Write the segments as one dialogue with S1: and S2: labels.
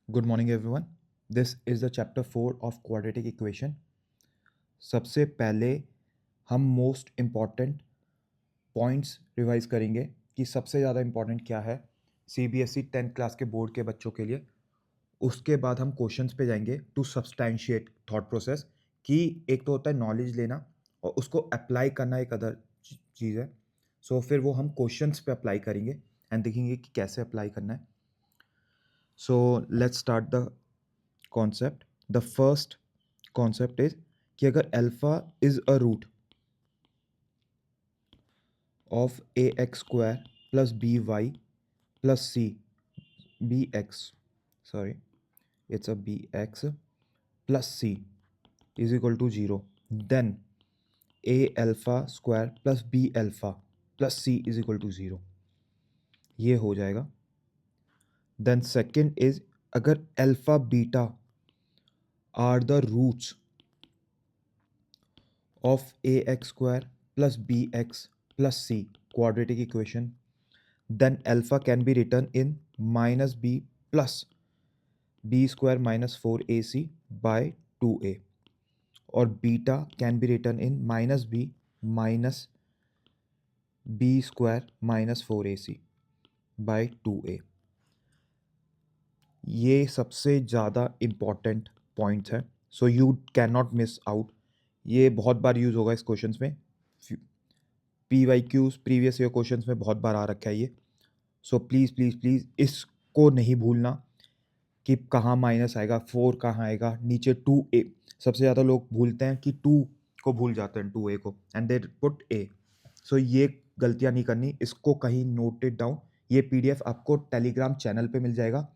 S1: Good morning everyone. This is the chapter 4 of quadratic equation. सबसे पहले हम most important points revise करेंगे कि सबसे ज़्यादा इम्पॉर्टेंट क्या है CBSE 10th क्लास के बोर्ड के बच्चों के लिए. उसके बाद हम क्वेश्चंस पे जाएंगे टू सब्सटैंशिएट थॉट प्रोसेस कि एक तो होता है नॉलेज लेना और उसको अप्लाई करना एक अदर चीज़ है. सो फिर वो हम क्वेश्चंस पे अप्लाई करेंगे एंड देखेंगे कि कैसे अप्लाई करना है. So let's start the concept. The first concept is कि अगर alpha is a root of ax square plus by plus c bx, sorry, it's a bx plus c is equal to 0, then a alpha square plus b alpha plus c is equal to 0. ये हो जाएगा. Then second is अगर alpha beta are the roots of ax square plus bx plus c quadratic equation, then alpha can be written in minus b plus b square minus 4ac by 2a, or beta can be written in minus b minus b square minus 4ac by 2a. ये सबसे ज़्यादा important points हैं, so you can not miss out. ये बहुत बार use होगा इस questions में. PYQs previous year questions में बहुत बार आ रखा है ये. सो प्लीज़ प्लीज़ प्लीज़ इसको नहीं भूलना कि कहाँ माइनस आएगा, 4 कहाँ आएगा, नीचे 2a. सबसे ज़्यादा लोग भूलते हैं कि 2 को भूल जाते हैं, 2a को, एंड दे पुट a. सो ये गलतियाँ नहीं करनी, इसको कहीं नोटेड डाउन. ये PDF आपको टेलीग्राम चैनल पे मिल जाएगा.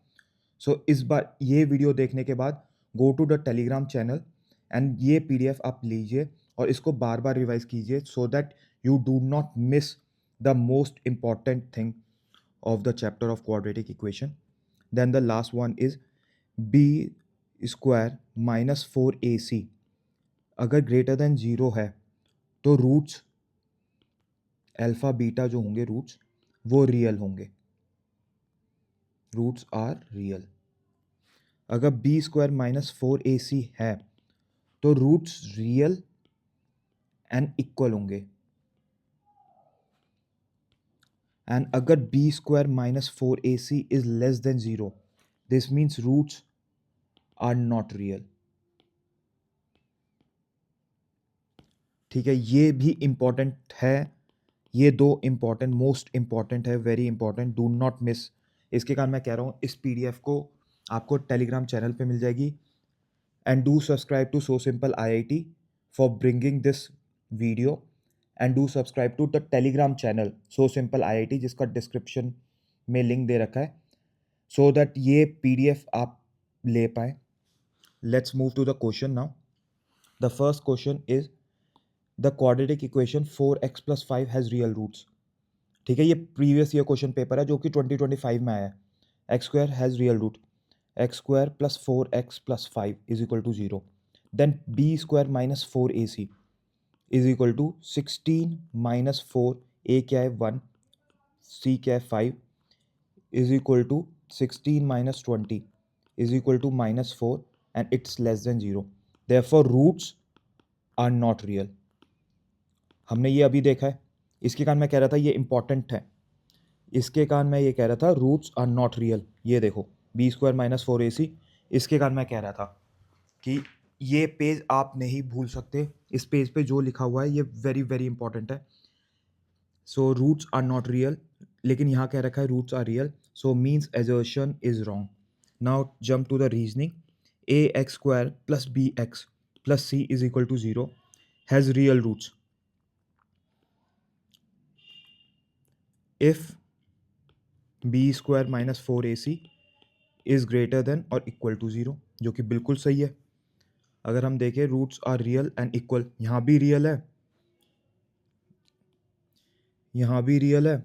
S1: सो इस बार ये वीडियो देखने के बाद go to the Telegram channel and ये PDF आप लीजिए और इसको बार बार रिवाइज कीजिए so that you do not miss the most important thing of the chapter of quadratic equation. Then the last one is b square minus 4ac अगर greater than 0 है तो roots alpha beta जो होंगे roots वो real होंगे. Roots are real. अगर b square minus 4ac है तो रूट्स रियल एंड इक्वल होंगे. And अगर b square minus 4ac is less than 0, this means roots are not real. ठीक है, ये भी इंपॉर्टेंट है. ये दो इंपॉर्टेंट, मोस्ट इंपॉर्टेंट है, very important, do not miss. इसके कारण मैं कह रहा हूँ इस PDF को आपको टेलीग्राम चैनल पे मिल जाएगी. And do subscribe to so simple IIT for bringing this video. And do subscribe to the Telegram channel so simple IIT जिसका डिस्क्रिप्शन में लिंक दे रखा है सो दैट ये PDF आप ले पाए. Let's move to the question now. The first question is the quadratic equation 4x plus 5 has real roots. ठीक है, ये प्रीवियस ईयर क्वेश्चन पेपर है जो कि 2025 में आया है. X square has real root X square plus 4x plus 5 is equal to 0. Then B square minus 4ac is equal to 16 minus 4, A क्या है 1, सी क्या है 5, is equal to 16 minus 20 is equal to minus 4 and it's less than 0. Therefore roots are not real. हमने ये अभी देखा है. इसके कारण मैं कह रहा था ये इंपॉर्टेंट है. इसके कारण मैं ये कह रहा था रूट्स आर नॉट रियल. ये देखो बी स्क्वायर माइनस 4ac. इसके कारण मैं कह रहा था कि ये पेज आप नहीं भूल सकते. इस पेज पे जो लिखा हुआ है ये वेरी वेरी इंपॉर्टेंट है. So roots are not real, लेकिन यहाँ कह रखा है roots are real, so means assertion is wrong. Now jump to the reasoning. A x square plus b x plus c is equal to 0 has real roots if b square minus 4ac is greater than और equal to 0, जो कि बिल्कुल सही है. अगर हम देखें roots are real and equal, यहाँ भी रियल है, यहाँ भी रियल है,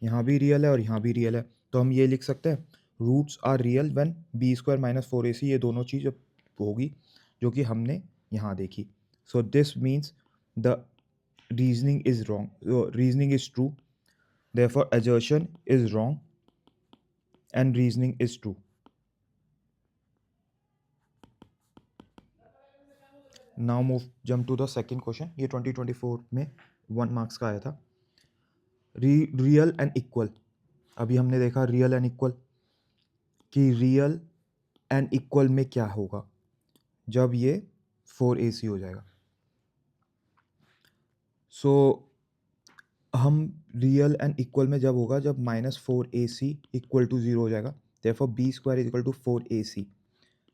S1: यहाँ भी रियल है और यहाँ भी रियल है. तो हम ये लिख सकते हैं roots are real when b square minus 4ac ये दोनों चीज़ होगी जो कि हमने यहाँ देखी. So this means the reasoning is wrong, reasoning is true, therefore assertion is wrong and reasoning is true. Now move jump to the second question. ये 2024 में 1 मार्क्स का आया था. Real and equal. अभी हमने देखा रियल एंड इक्वल कि real and equal में क्या होगा जब ये 4ac हो जाएगा. सो हम रियल एंड इक्वल में जब होगा जब -4ac इक्वल टू 0 हो जाएगा. Therefore b square is equal to 4ac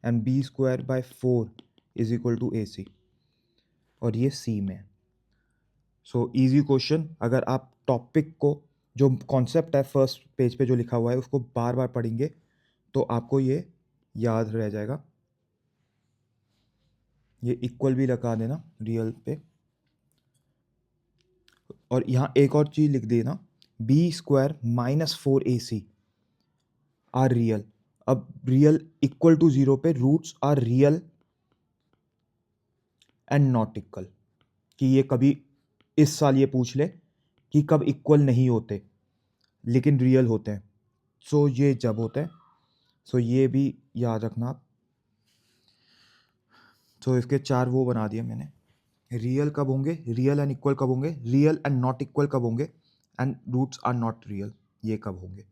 S1: and b square by 4 is equal to ac. और ये c में. So easy question. अगर आप टॉपिक को जो कॉन्सेप्ट है फर्स्ट पेज पे जो लिखा हुआ है उसको बार बार पढ़ेंगे तो आपको ये याद रह जाएगा. ये इक्वल भी लगा देना रियल पे. और यहाँ एक और चीज़ लिख देना, b square -4ac are real. अब रियल इक्वल टू 0 पे roots are real and not equal. कि ये कभी इस साल ये पूछ ले कि कब इक्वल नहीं होते लेकिन रियल होते हैं. सो ये जब होते हैं. सो ये भी याद रखना आप. सो इसके 4 वो बना दिए मैंने. रियल कब होंगे, रियल एंड इक्वल कब होंगे, रियल एंड नॉट इक्वल कब होंगे, and roots are not real ये कब होंगे.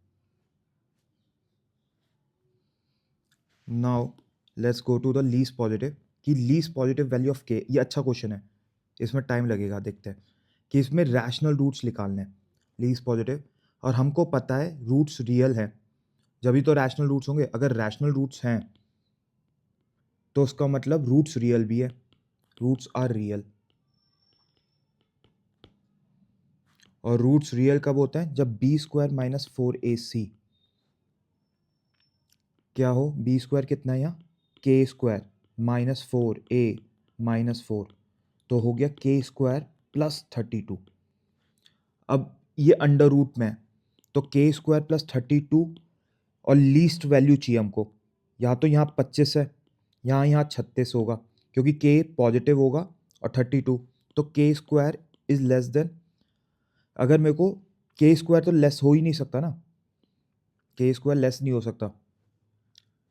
S1: Now let's go to the least positive. कि least positive value of k. ये अच्छा क्वेश्चन है, इसमें टाइम लगेगा. देखते हैं कि इसमें रैशनल रूट्स निकालने हैं लीस्ट पॉजिटिव. और हमको पता है रूट्स रियल हैं जब भी तो रैशनल रूट्स होंगे. अगर रैशनल रूट्स हैं तो उसका मतलब रूट्स रियल भी है. Roots are real. और रूट्स रियल कब होता है जब b स्क्वायर -4ac क्या हो. b स्क्वायर कितना है यहाँ, k स्क्वायर -4a -4 तो हो गया k स्क्वायर +32. अब ये अंडर रूट में है तो k स्क्वायर +32 और लीस्ट वैल्यू चाहिए हमको. या तो यहाँ 25 है यहाँ 36 होगा क्योंकि k पॉजिटिव होगा और 32 तो k square is less than. अगर मेरे को k स्क्वायर तो लेस हो ही नहीं सकता ना, k स्क्वायर लेस नहीं हो सकता.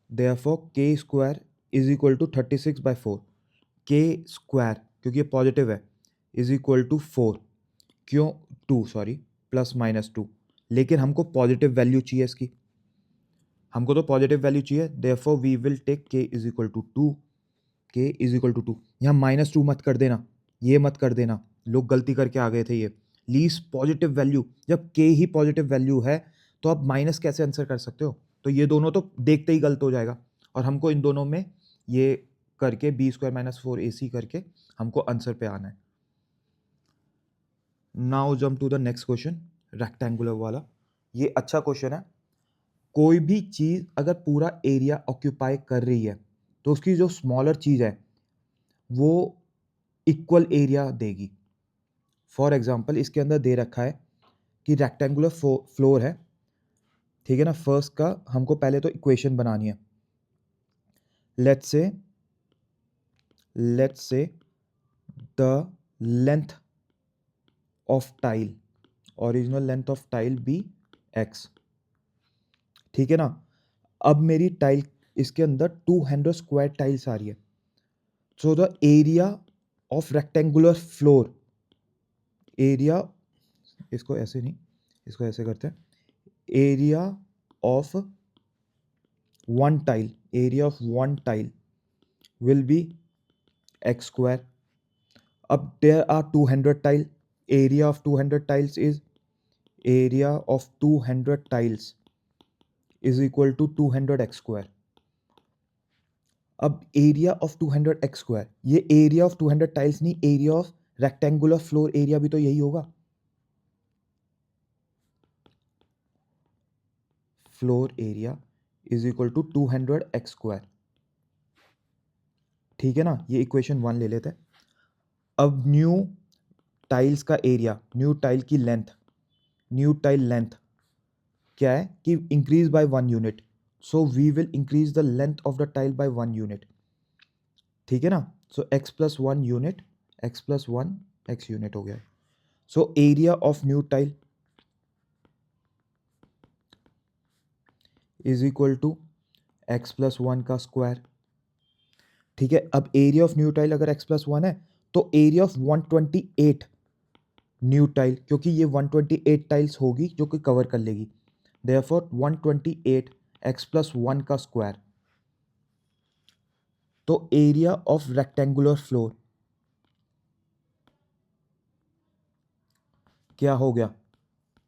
S1: Therefore k square is equal to 36/4. k square क्योंकि ये पॉजिटिव है इज इक्वल टू 4. क्यों 2 सॉरी +-2. लेकिन हमको पॉजिटिव वैल्यू चाहिए इसकी. हमको तो पॉजिटिव वैल्यू चाहिए. Therefore we will take k is equal to 2. k is equal to 2. यहाँ -2 मत कर देना, ये मत कर देना. लोग गलती करके आ गए थे. ये लीस्ट पॉजिटिव वैल्यू जब k ही पॉजिटिव वैल्यू है तो आप माइनस कैसे आंसर कर सकते हो. तो ये दोनों तो देखते ही गलत हो जाएगा. और हमको इन दोनों में ये करके b स्क्वायर -4ac करके हमको आंसर पे आना है. Now jump to the next question, rectangular वाला. ये अच्छा क्वेश्चन है. कोई भी चीज़ अगर पूरा एरिया ऑक्यूपाई कर रही है तो उसकी जो स्मॉलर चीज़ है वो इक्वल एरिया देगी. फॉर एग्जांपल इसके अंदर दे रखा है कि रेक्टेंगुलर फ्लोर है. ठीक है ना. फर्स्ट का हमको पहले तो इक्वेशन बनानी है. Let's say the length of tile, original length of tile be x. ठीक है ना. अब मेरी टाइल इसके अंदर 200 स्क्वायर टाइल्स आ रही है. So the area of rectangular floor, area, इसको ऐसे नहीं इसको ऐसे करते हैं, area of one tile, area of one tile will be x square. अब there are 200 tile, area of 200 tiles is area of 200 tiles is equal to 200x square. अब area of 200x square, ये area of 200 tiles नहीं, area of rectangular floor area भी तो यही होगा. Floor area is equal to 200x square. ठीक है ना. ये इक्वेशन 1 ले लेते हैं. अब न्यू टाइल्स का एरिया, न्यू टाइल की लेंथ, न्यू टाइल लेंथ क्या है कि increase by 1 unit. So we will increase the length of the tile by 1 unit. ठीक है ना. सो x+1 unit, x+1 x unit हो गया. So area of new tile is equal to x+1 का square. ठीक है, अब एरिया ऑफ न्यू टाइल अगर x प्लस 1 है तो एरिया ऑफ 128 न्यू टाइल, क्योंकि ये 128 टाइल्स होगी जो कि कवर कर लेगी, देयरफॉर 128 x प्लस 1 का स्क्वायर। तो एरिया ऑफ रेक्टेंगुलर फ्लोर क्या हो गया,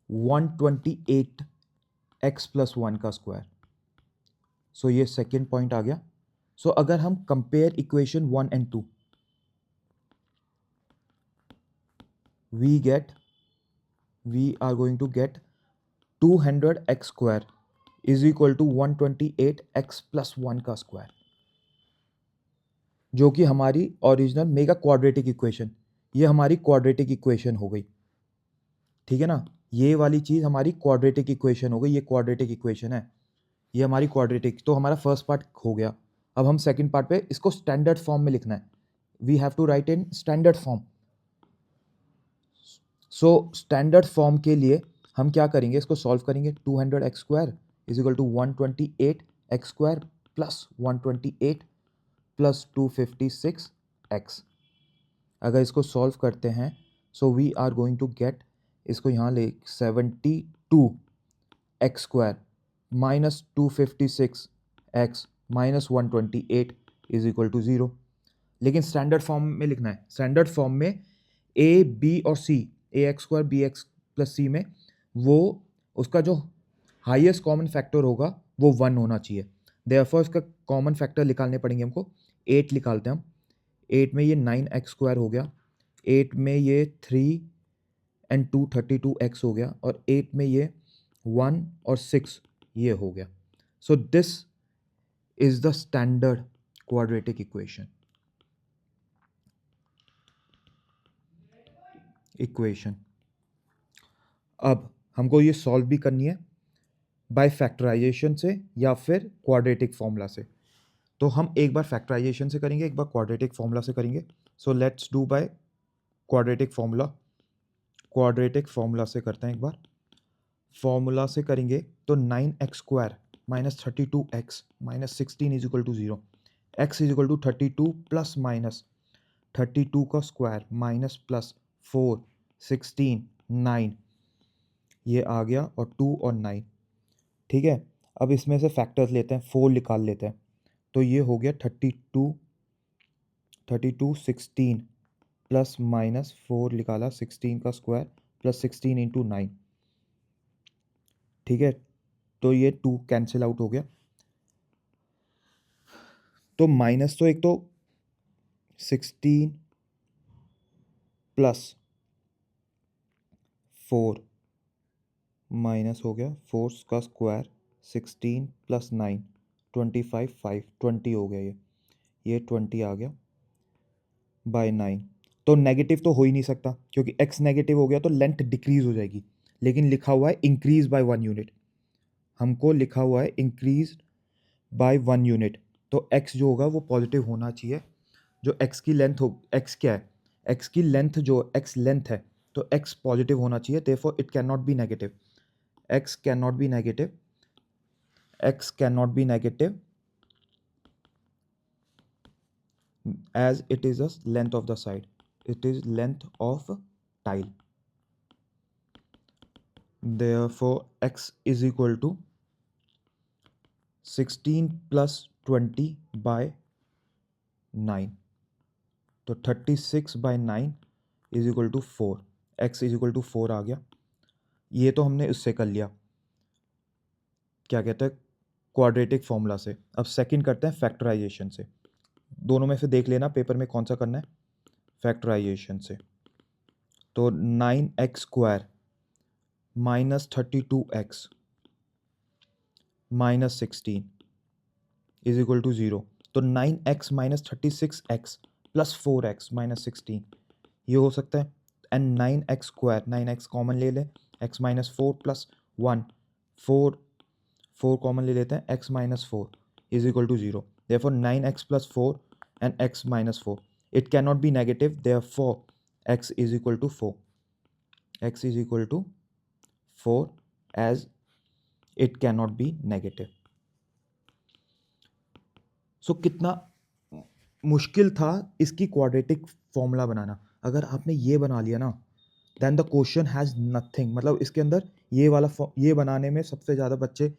S1: 128 x प्लस 1 का स्क्वायर। सो ये सेकेंड पॉइंट आ गया। सो अगर हम compare equation 1 and 2, we are going to get 200x square is equal to 128x plus 1 का स्क्वायर, जो कि हमारी ओरिजिनल मेगा क्वाड्रेटिक इक्वेशन, ये हमारी क्वाड्रेटिक इक्वेशन हो गई। ठीक है ना, ये वाली चीज़ हमारी क्वाड्रेटिक इक्वेशन हो गई, ये क्वाड्रेटिक इक्वेशन है, ये हमारी क्वाड्रेटिक। तो हमारा फर्स्ट पार्ट हो गया। अब हम सेकंड पार्ट पे इसको स्टैंडर्ड फॉर्म में लिखना है, we have to write in standard form. सो स्टैंडर्ड फॉर्म के लिए हम क्या करेंगे, इसको सॉल्व करेंगे। 200x square is equal to 128x square plus 128 plus 256x। अगर इसको सॉल्व करते हैं so we are going to get, इसको यहाँ ले 72x square minus 256x minus 128 is equal to 0। लेकिन स्टैंडर्ड फॉर्म में लिखना है। स्टैंडर्ड फॉर्म में ए बी और C, A x square B x plus C में वो उसका जो हाईएस्ट कॉमन फैक्टर होगा वो 1 होना चाहिए। देयरफॉर इसका कॉमन फैक्टर निकालने पड़ेंगे हमको। 8 निकालते हैं हम। 8 में ये 9x स्क्वायर हो गया, 8 में ये 3 एंड 2 32x हो गया, और 8 में ये 1 और 6 ये हो गया। So this is the standard quadratic equation. अब हमको ये सॉल्व भी करनी है बाय फैक्टराइजेशन से या फिर क्वाड्रेटिक फॉर्मूला से। तो हम एक बार फैक्टराइजेशन से करेंगे, एक बार क्वाड्रेटिक फॉर्मूला से करेंगे। So let's do by quadratic formula. Quadratic formula से करते हैं एक बार। फॉर्मूला से करेंगे तो 9x square minus 32x minus 16 is equal to 0। x is equal to 32 plus minus 32 का स्क्वायर माइनस प्लस 4 16 9, ये आ गया, और 2 और 9। ठीक है, अब इसमें से फैक्टर्स लेते हैं, 4 निकाल लेते हैं। तो ये हो गया 32 16 प्लस माइनस 4 निकाला, 16 का स्क्वायर प्लस 16 इंटू 9। ठीक है, तो ये 2 कैंसिल आउट हो गया। तो माइनस तो एक तो 16 प्लस 4 माइनस हो गया 4 का स्क्वायर 16 प्लस 9 25 5 20 हो गया, ये 20 आ गया बाय 9। तो नेगेटिव तो हो ही नहीं सकता, क्योंकि x नेगेटिव हो गया तो लेंथ डिक्रीज हो जाएगी। लेकिन लिखा हुआ है इंक्रीज बाय 1 यूनिट, हमको लिखा हुआ है इंक्रीज बाय 1 यूनिट। तो x जो होगा वो पॉजिटिव होना चाहिए। जो x की लेंथ हो, x क्या है, x की लेंथ जो x लेंथ है, तो x पॉजिटिव होना चाहिए। Therefore it can not be negative, x can not be negative, x can not be negative as it is a length of the side, it is length of tile. Therefore x is equal to 16 plus 20 by 9, तो 36 by 9 is equal to 4, x is equal to 4 आ गया। ये तो हमने उससे कर लिया, क्या कहते हैं, क्वाड्रेटिक फॉर्मूला से। अब सेकंड करते हैं फैक्टराइजेशन से। दोनों में से देख लेना पेपर में कौन सा करना है, फैक्टराइजेशन से। तो 9x square minus 32x minus 16 is equal to 0। तो 9x minus 36x plus 4x minus 16 ये हो सकता है। And 9x square, 9x common ले लें, x माइनस 4 प्लस 1 4 कॉमन ले लेते हैं, x minus 4 is equal to 0। Therefore 9x plus 4 and x minus 4, it can not be negative, therefore x is equal to 4, x is equal to 4 as it cannot be negative. सो कितना मुश्किल था इसकी quadratic formula बनाना। अगर आपने ये बना लिया ना, then the question has nothing. मतलब इसके अंदर ये वाला ये बनाने में सबसे ज़्यादा बच्चे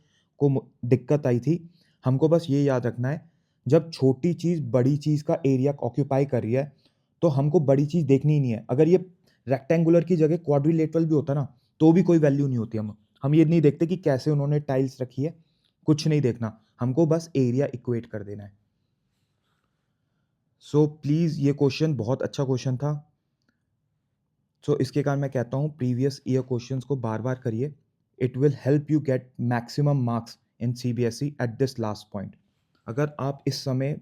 S1: को दिक्कत आई थी। हमको बस ये याद रखना है, जब छोटी चीज़ बड़ी चीज़ का एरिया ऑक्यूपाई कर रही है तो हमको बड़ी चीज़ देखनी ही नहीं है। अगर ये रेक्टेंगुलर की जगह क्वाड्रिलेटरल भी होता ना तो भी कोई वैल्यू नहीं होती। हम ये नहीं देखते कि कैसे उन्होंने टाइल्स रखी है, कुछ नहीं देखना, हमको बस एरिया इक्वेट कर देना है। सो प्लीज़ ये क्वेश्चन बहुत अच्छा क्वेश्चन था। सो इसके कारण मैं कहता हूँ प्रीवियस ईयर क्वेश्चंस को बार बार करिए। It will help you get maximum marks in CBSE at this last point. अगर आप इस समय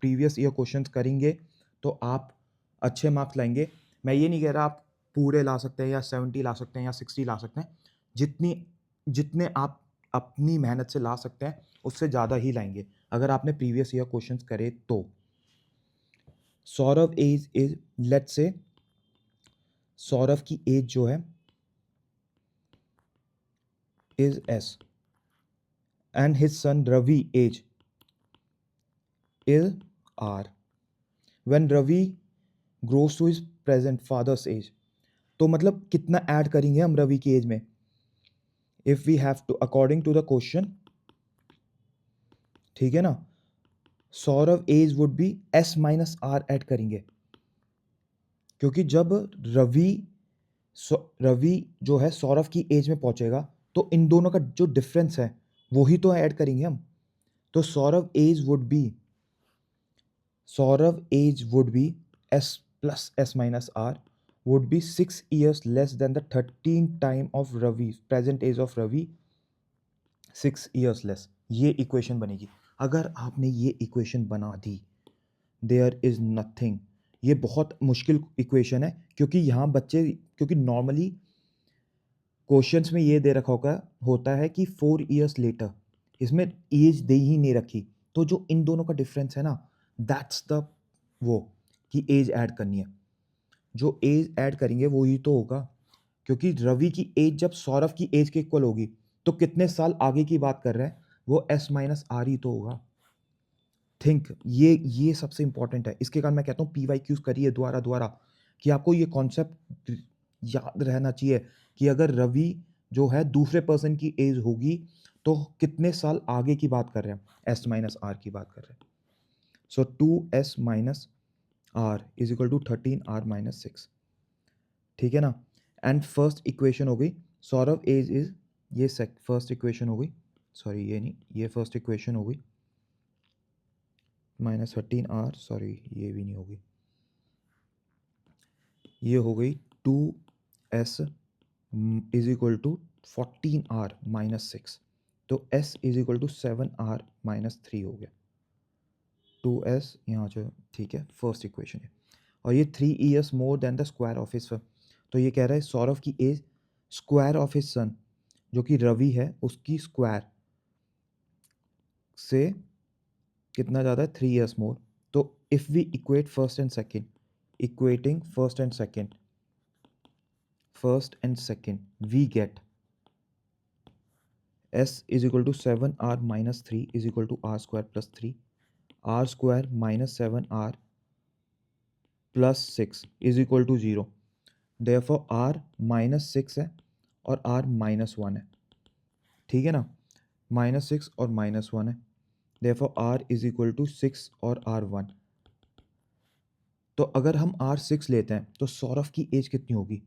S1: प्रीवियस ईयर क्वेश्चंस करेंगे तो आप अच्छे मार्क्स लाएंगे। मैं ये नहीं कह रहा आप पूरे ला सकते हैं या 70 ला सकते हैं या 60 ला सकते हैं। जितने आप अपनी मेहनत से ला सकते हैं उससे ज़्यादा ही लाएंगे अगर आपने प्रीवियस ईयर क्वेश्चंस करे तो। Saurabh is let's say Saurabh की एज जो है is S and his son Ravi age is R. When Ravi grows to his present father's age, तो मतलब कितना ऐड करेंगे हम रवि की एज में? If we have to according to the question, ठीक है ना, Saurabh age would be S minus R add करेंगे, क्योंकि जब रवि रवि जो है सौरभ की एज में पहुंचेगा तो इन दोनों का जो डिफरेंस है वही तो ऐड करेंगे हम। तो Saurav age would be S plus S minus R would be 6 years less than the 13 time of Ravi, present age of Ravi, 6 years less. ये इक्वेशन बनेगी। अगर आपने ये इक्वेशन बना दी, देयर इज नथिंग। ये बहुत मुश्किल इक्वेशन है क्योंकि यहाँ बच्चे, क्योंकि नॉर्मली क्वेश्चंस में ये दे रखा होता है कि 4 इयर्स लेटर, इसमें एज दे ही नहीं रखी। तो जो इन दोनों का डिफरेंस है ना, दैट्स द वो कि एज ऐड करनी है। जो एज ऐड करेंगे वो ही तो होगा, क्योंकि रवि की एज जब सौरभ की एज के इक्वल होगी तो कितने साल आगे की बात कर रहे हैं, वो S माइनस आर ही तो होगा। थिंक, ये सबसे इंपॉर्टेंट है। इसके कारण मैं कहता हूँ PYQs करिए दोबारा दोबारा, कि आपको ये कॉन्सेप्ट याद रहना चाहिए कि अगर रवि जो है दूसरे पर्सन की एज होगी तो कितने साल आगे की बात कर रहे हैं, S माइनस आर की बात कर रहे हैं। So 2S minus R is equal to 13R minus 6, ठीक है ना। एंड फर्स्ट इक्वेशन हो गई, सौरभ एज इज, ये फर्स्ट इक्वेशन हो गई, सॉरी ये नहीं, ये फर्स्ट इक्वेशन हो गई, -13R, सॉरी ये भी नहीं होगी, ये हो गई 2S is equal to 14R minus 6, तो S is equal to 7R minus 3 हो गया। 2S यहाँ जो, ठीक है, फर्स्ट इक्वेशन है। और ये 3 years more than the square of his son, तो ये कह रहा है सौरभ की age square of his son जो कि रवि है उसकी स्क्वायर से कितना ज़्यादा है, 3 ईयर्स मोर। तो if we equate first and second, equating first and second we get S is equal to 7R minus 3 is equal to R square plus 3, R square minus 7R plus 6 is equal to 0। Therefore R minus 6 है और R minus 1 है, ठीक है ना, -6 और -1 है। Therefore R is equal to 6 और R 1। तो अगर हम R 6 लेते हैं तो सौरभ की एज कितनी होगी?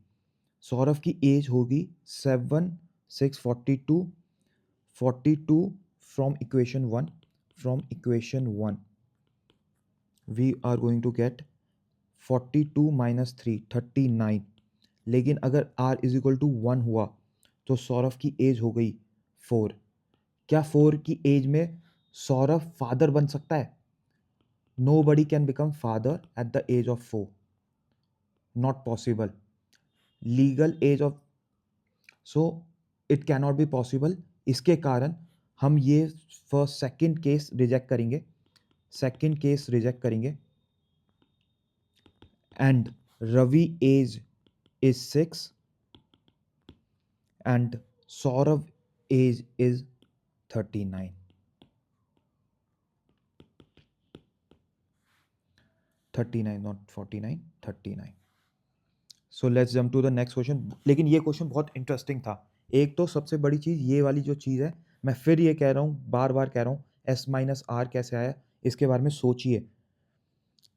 S1: सौरभ की एज होगी 7 6 42 from equation 1 we are going to get 42 minus 3 39। लेकिन अगर R इज इक्वल टू 1 हुआ तो सौरभ की एज हो गई 4। क्या 4 की एज में सौरभ फादर बन सकता है? Nobody can become father at the age of 4. Not possible. Legal age of, so it cannot be possible. इसके कारण हम ये फर्स्ट सेकंड केस रिजेक्ट करेंगे, and Ravi age is 6 and Saurabh age is 39। 39 not 49, 39. So let's jump to the next question. लेकिन ये question बहुत interesting था. एक तो सबसे बड़ी चीज़ ये वाली जो चीज़ है, मैं फिर ये कह रहा हूँ, बार बार कह रहा हूँ, एस माइनस आर कैसे आया, इसके बारे में सोचिए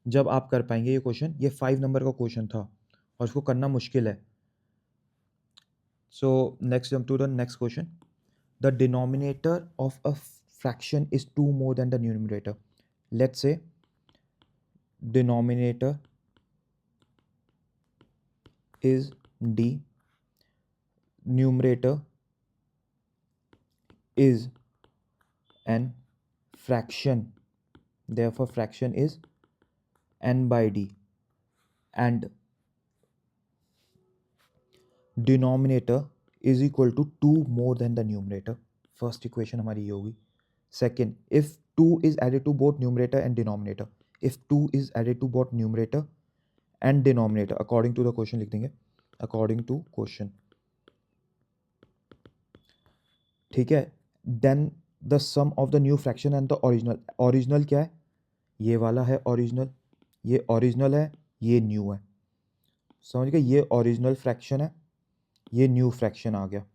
S1: जब आप कर पाएंगे ये क्वेश्चन. ये 5 नंबर का क्वेश्चन था और इसको करना मुश्किल है. So next jump to the next question. The denominator of a fraction is 2 more than the numerator. Let's say denominator is d, numerator is n, fraction, therefore fraction is n by d, and denominator is equal to 2 more than the numerator. First equation हमारी ये होगी. Second, if 2 is added to both numerator and denominator, if 2 is added to both numerator and denominator, according to the question लिख देंगे, according to question, ठीक है. Then the sum of the new fraction and the original. Original क्या है? ये वाला है original, ये ओरिजिनल है, ये न्यू है. समझ गए? ये ओरिजिनल फ्रैक्शन है, ये न्यू फ्रैक्शन आ गया.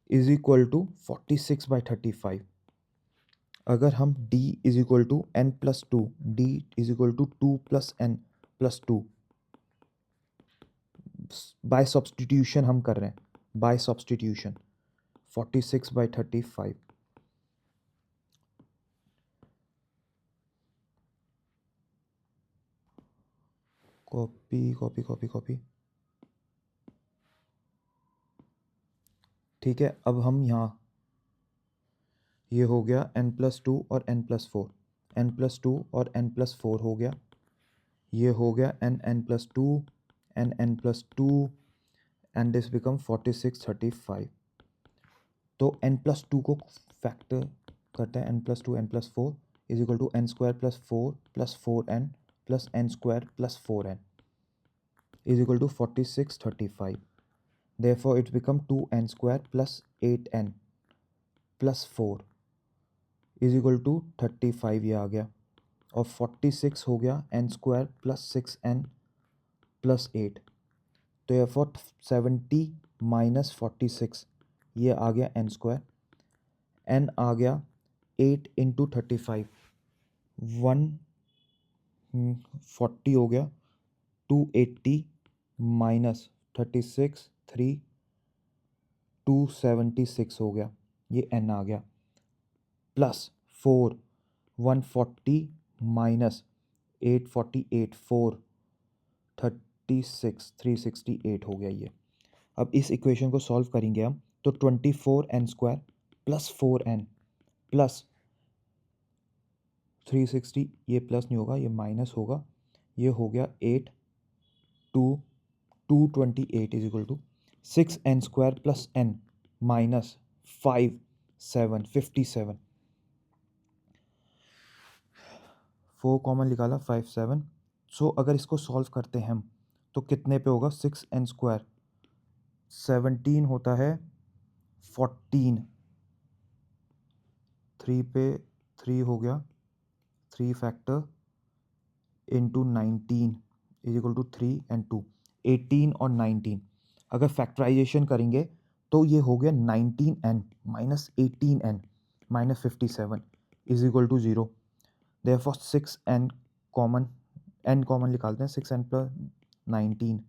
S1: Is equal to 46/35. अगर हम d is equal to n plus 2, d is equal to 2 plus n plus 2, by substitution हम कर रहे हैं, by substitution 46/35. Copy copy copy copy. ठीक है. अब हम यहाँ, ये हो गया n प्लस 2 और n प्लस 4, n प्लस 2 और n प्लस 4 हो गया. ये हो गया n plus 2, n plus 2, and this become 46/35. तो n प्लस 2 को फैक्टर करते हैं, n plus 2 n plus 4 is equal to n square plus 4 plus 4n plus n square plus 4n is equal to 46/35. Therefore it become 2n square plus 8n plus 4 is equal to 35. ये आ गया. और 46 हो गया n square plus 6n plus 8. तो ये 70 minus 46, ये आ गया n square. n आ गया 8 इंटू 35, 140 हो गया. 280 माइनस 36, 3, 276 हो गया. ये n आ गया. प्लस 4, 140 माइनस 848, 4, 36, 368 हो गया ये. अब इस इक्वेशन को सॉल्व करेंगे हम, तो 24n square plus 4n plus 360, ये प्लस नहीं होगा, ये माइनस होगा. ये हो गया 8, 228 is equal to 6n square plus n minus 5, 7, 57. 4 common निकाला, 5, 7. सो अगर इसको सॉल्व करते हैं हम तो कितने पे होगा? 6n स्क्वायर 17 होता है 14, 3 पे 3 हो गया, 3 factor into 19 is equal to 3 and 2, 18 और 19. अगर फैक्टराइजेशन करेंगे तो ये हो गया 19n minus 18n minus 57 is equal to 0. Therefore 6n common, n common निकालते हैं, 6n प्लस 19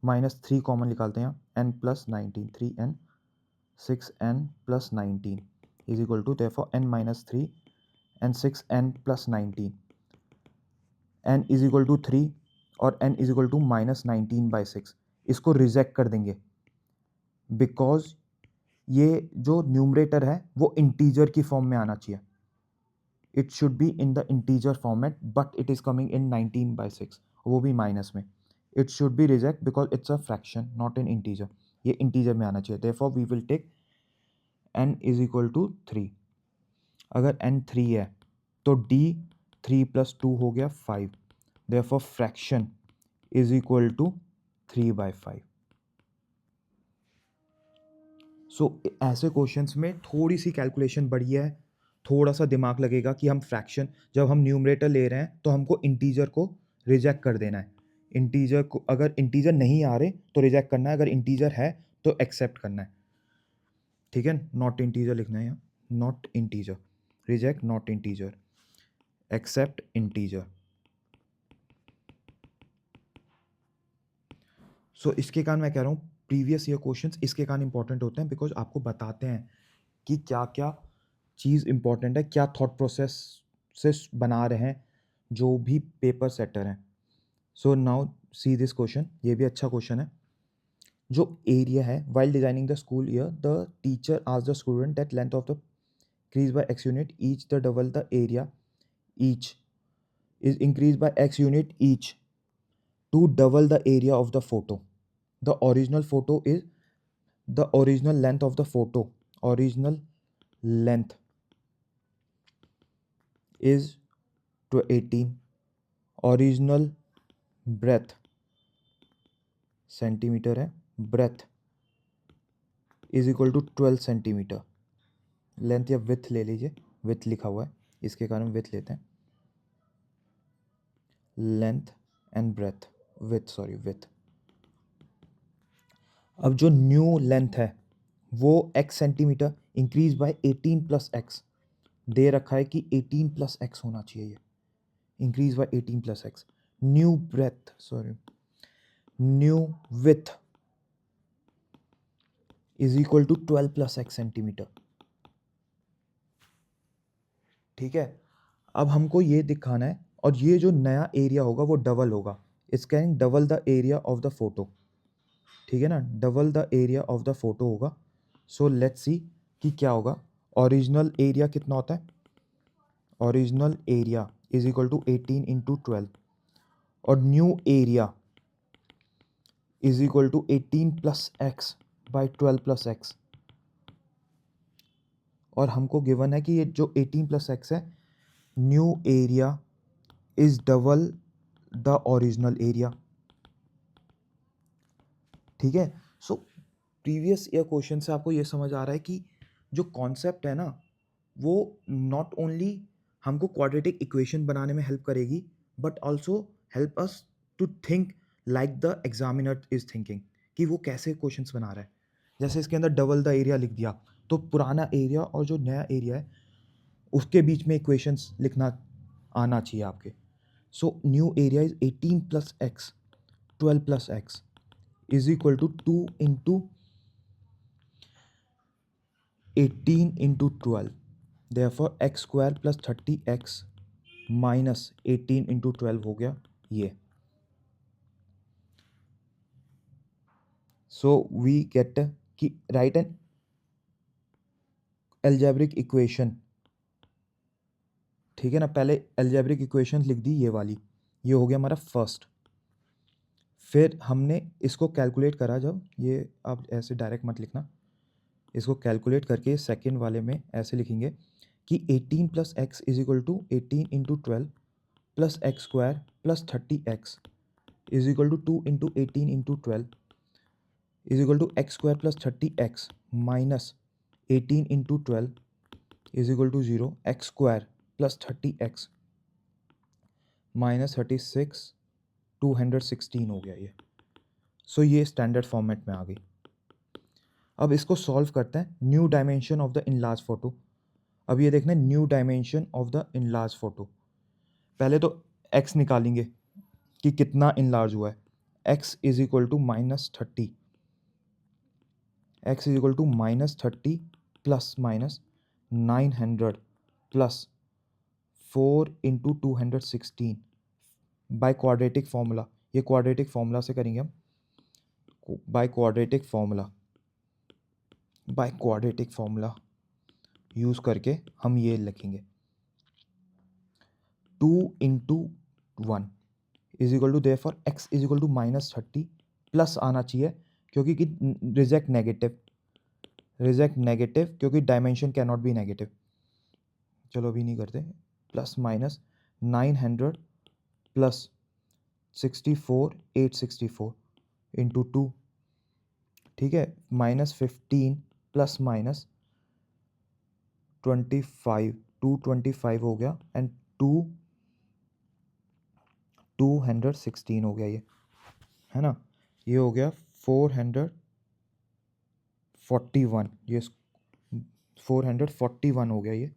S1: माइनस 3 कॉमन निकालते हैं, n plus 19, 3n, 6n plus 19 is equal to, therefore n minus 3 and 6n plus 19, n is equal to 3 और n is equal to minus 19/6. इसको reject कर देंगे because ये जो न्यूमरेटर है वो इंटीजर की फॉर्म में आना चाहिए. It should be in the integer format but it is coming in 19/6, वो भी माइनस में. It should be reject because it's a fraction not in integer. ये इंटीजर में आना चाहिए. Therefore we will take n is equal to 3. अगर n 3 है तो d 3 प्लस 2 हो गया 5. Therefore fraction is equal to 3/5. So ऐसे क्वेश्चंस में थोड़ी सी कैलकुलेशन बढ़िया है, थोड़ा सा दिमाग लगेगा कि हम फ्रैक्शन, जब हम न्यूमरेटर ले रहे हैं तो हमको इंटीजर को रिजेक्ट कर देना है। इंटीजर को, अगर इंटीजर नहीं आ रहे तो रिजेक्ट करना है, अगर इंटीजर है तो एक्सेप्ट करना है। ठीक है, नॉट इंटीजर लिखना है यहाँ, not integer, reject not integer, accept integer. So इसके कारण मैं कह रहा हूँ प्रीवियस ईयर क्वेश्चंस इसके कारण इंपॉर्टेंट होते हैं, बिकॉज आपको बताते हैं कि क्या क्या चीज़ इंपॉर्टेंट है, क्या थॉट प्रोसेस से बना रहे हैं जो भी पेपर सेटर हैं। So now see this question, ये भी अच्छा क्वेश्चन है। जो एरिया है, while designing the school year the teacher asked the student that length of the increased by x unit each the double the area each is increased by x unit each to double the area of the photo. The original photo is the original length of the photo, original length is to 18, original breadth centimetre है, breadth is equal to 12 centimetre. Length या with ले लीजिए, with लिखा हुआ है इसके कारण width लेते हैं, length and breadth, width, sorry width. अब जो न्यू लेंथ है वो x centimetre increase by 18 plus x दे रखा है कि 18 प्लस एक्स होना चाहिए, ये increase by 18 plus x. New breadth, sorry new width is equal to 12 plus x centimetre. ठीक है, अब हमको ये दिखाना है, और ये जो नया एरिया होगा वो डबल होगा, it's can double the area of the photo. ठीक है ना, double the area of the photo होगा। सो लेट्स सी कि क्या होगा। ओरिजिनल एरिया कितना होता है, original area is equal to 18 into 12, और new area is equal to 18 plus x by 12 plus x. और हमको गिवन है कि ये जो 18 प्लस एक्स है, new area is double the original area. ठीक है, सो प्रीवियस ईयर क्वेश्चन से आपको ये समझ आ रहा है कि जो कॉन्सेप्ट है ना, वो नॉट ओनली हमको क्वाड्रेटिक इक्वेशन बनाने में हेल्प करेगी, but also help us to think like the examiner is thinking, कि वो कैसे क्वेश्चंस बना रहा है। जैसे इसके अंदर डबल द एरिया लिख दिया, तो पुराना एरिया और जो नया एरिया है उसके बीच में इक्वेशंस लिखना आना चाहिए आपके। So new area is 18 plus x 12 plus x is equal to 2 into 18 into 12, therefore x square plus 30x minus 18 into 12 हो गया ये। सो वी गेट कि राइट एन एल्जेब्रिक इक्वेशन। ठीक है ना, पहले एल्जेब्रिक इक्वेशन लिख दी ये वाली, ये हो गया हमारा फर्स्ट। फिर हमने इसको कैलकुलेट करा, जब ये आप ऐसे डायरेक्ट मत लिखना, इसको कैलकुलेट करके सेकेंड वाले में ऐसे लिखेंगे कि 18 plus x is equal to 18 into 12 plus x square plus 30x is equal to 2 into 18 into 12 is equal to x square plus 30x minus 18 into 12 is equal to 0, x square plus 30x minus 36 216 हो गया ये। सो ये standard format में आ गई। अब इसको solve करते हैं, new dimension of the enlarge photo. अब ये देखना है new dimension of the enlarge photo. पहले तो x निकालेंगे कि कितना इनलार्ज हुआ है, x is equal to -30, x is equal to -30 plus minus 900 plus 4 into 216 by quadratic formula. ये क्वाड्रेटिक फॉर्मूला से करेंगे हम, by quadratic formula, by quadratic formula use करके हम ये लिखेंगे 2 into 1 is equal to, therefore x is equal to -30 plus आना चाहिए, क्योंकि रिजेक्ट नेगेटिव, रिजेक्ट नेगेटिव क्योंकि dimension can not be negative. चलो अभी नहीं करते, प्लस माइनस 900 प्लस 64 इंटू 2, ठीक है, -15 प्लस माइनस 25 225 हो गया एंड 216 हो गया, ये है ना, ये हो गया 441, ये 441 हो गया ये,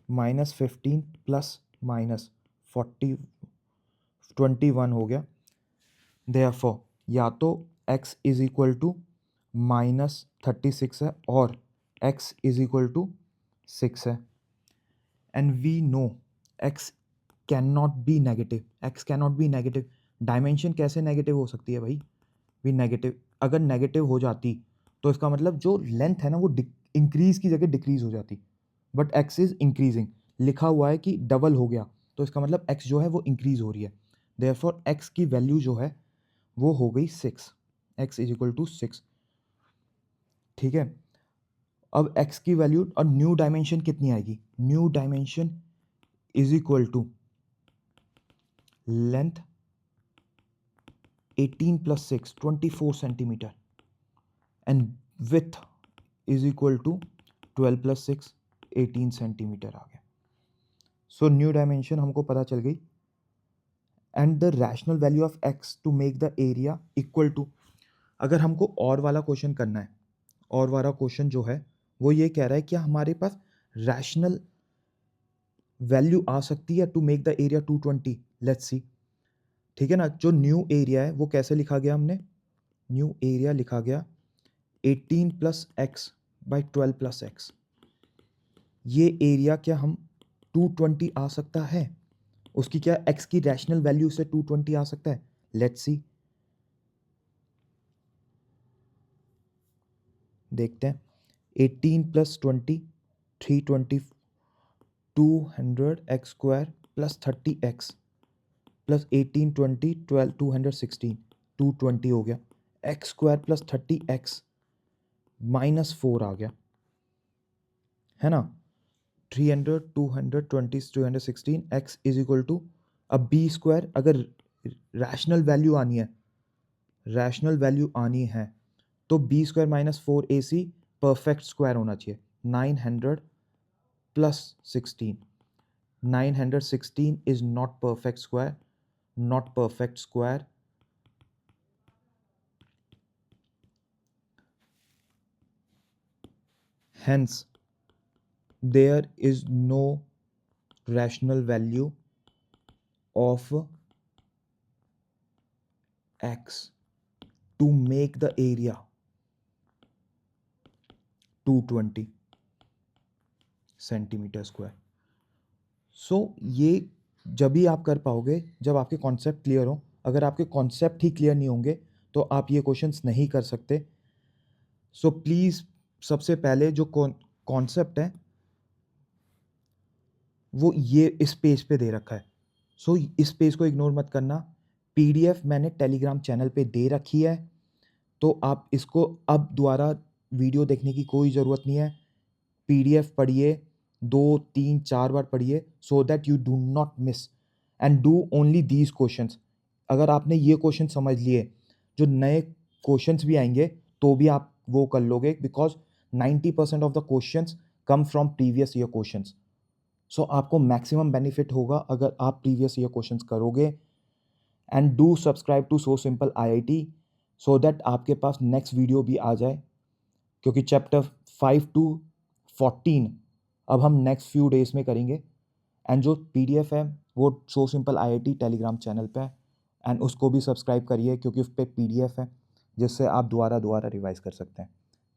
S1: -15 प्लस -21 हो गया। देयरफॉर या तो x इज इक्वल टू -36 है और x इज इक्वल टू 6 है, and we know x can not be negative, x can not be negative. Dimension कैसे नेगेटिव हो सकती है भाई, भी नेगेटिव, अगर नेगेटिव हो जाती तो इसका मतलब जो लेंथ है ना वो इंक्रीज की जगह डिक्रीज हो जाती, बट x इज इंक्रीजिंग, लिखा हुआ है कि डबल हो गया, तो इसका मतलब x जो है वो इंक्रीज हो रही है। देयरफॉर x की वैल्यू जो है वो हो गई 6, x इज इक्वल टू 6। ठीक है, अब x की वैल्यू और न्यू डायमेंशन कितनी आएगी, new dimension is equal to length 18 plus 6 24 centimetre and width is equal to 12 plus 6 18 centimetre आ गया। सो न्यू डायमेंशन हमको पता चल गई, and the rational value of x to make the area equal to, अगर हमको और वाला क्वेश्चन करना है, और वाला क्वेश्चन जो है वो ये कह रहा है कि हमारे पास रैशनल वैल्यू आ सकती है to make the area 220, let's see. ठीक है ना, जो न्यू एरिया है वो कैसे लिखा गया, हमने न्यू एरिया लिखा गया 18 plus x by 12 plus x. ये एरिया क्या हम 220 आ सकता है, उसकी क्या x की रैशनल वैल्यू से 220 आ सकता है, लेट्स सी, देखते हैं। 18 plus 20 320, 200 x square plus 30 x plus 18 20 12 216 220 हो गया, एक्स स्क्वायर प्लस 30 एक्स -4 आ गया, है ना, 300 220 216 एक्स इज इक्वल टू, अब बी स्क्वायर, अगर रैशनल वैल्यू आनी है, रैशनल वैल्यू आनी है तो B square -4ac perfect square होना चाहिए, 900 plus 16, 916 is not perfect square, not perfect square, hence there is no rational value of x to make the area 220 centimetre square. So ये जब भी आप कर पाओगे जब आपके कॉन्सेप्ट क्लियर हो, अगर आपके कॉन्सेप्ट ही क्लियर नहीं होंगे तो आप ये क्वेश्चंस नहीं कर सकते। सो प्लीज़ सबसे पहले जो कॉन्सेप्ट है वो ये इस पेज पे दे रखा है, सो इस पेज को इग्नोर मत करना। पीडीएफ मैंने टेलीग्राम चैनल पे दे रखी है, तो आप इसको अब दोबारा वीडियो देखने की कोई ज़रूरत नहीं है। पीडीएफ पढ़िए, 2 3 4 बार पढ़िए, so that you do not miss and do only these questions. अगर आपने ये क्वेश्चन समझ लिए, जो नए क्वेश्चंस भी आएंगे तो भी आप वो कर लोगे, because 90% of the questions come from previous year questions. So आपको मैक्सिमम बेनिफिट होगा अगर आप प्रीवियस ईयर क्वेश्चंस करोगे। And do subscribe to so simple IIT, so that आपके पास नेक्स्ट वीडियो भी आ जाए, क्योंकि चैप्टर 5 to 14 अब हम नेक्स्ट फ्यू डेज में करेंगे। एंड जो PDF है वो सो सिंपल IIT टेलीग्राम चैनल पे है, एंड उसको भी सब्सक्राइब करिए क्योंकि उस पर PDF है जिससे आप दोबारा रिवाइज कर सकते हैं।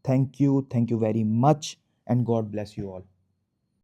S1: Thank you very much and God bless you all.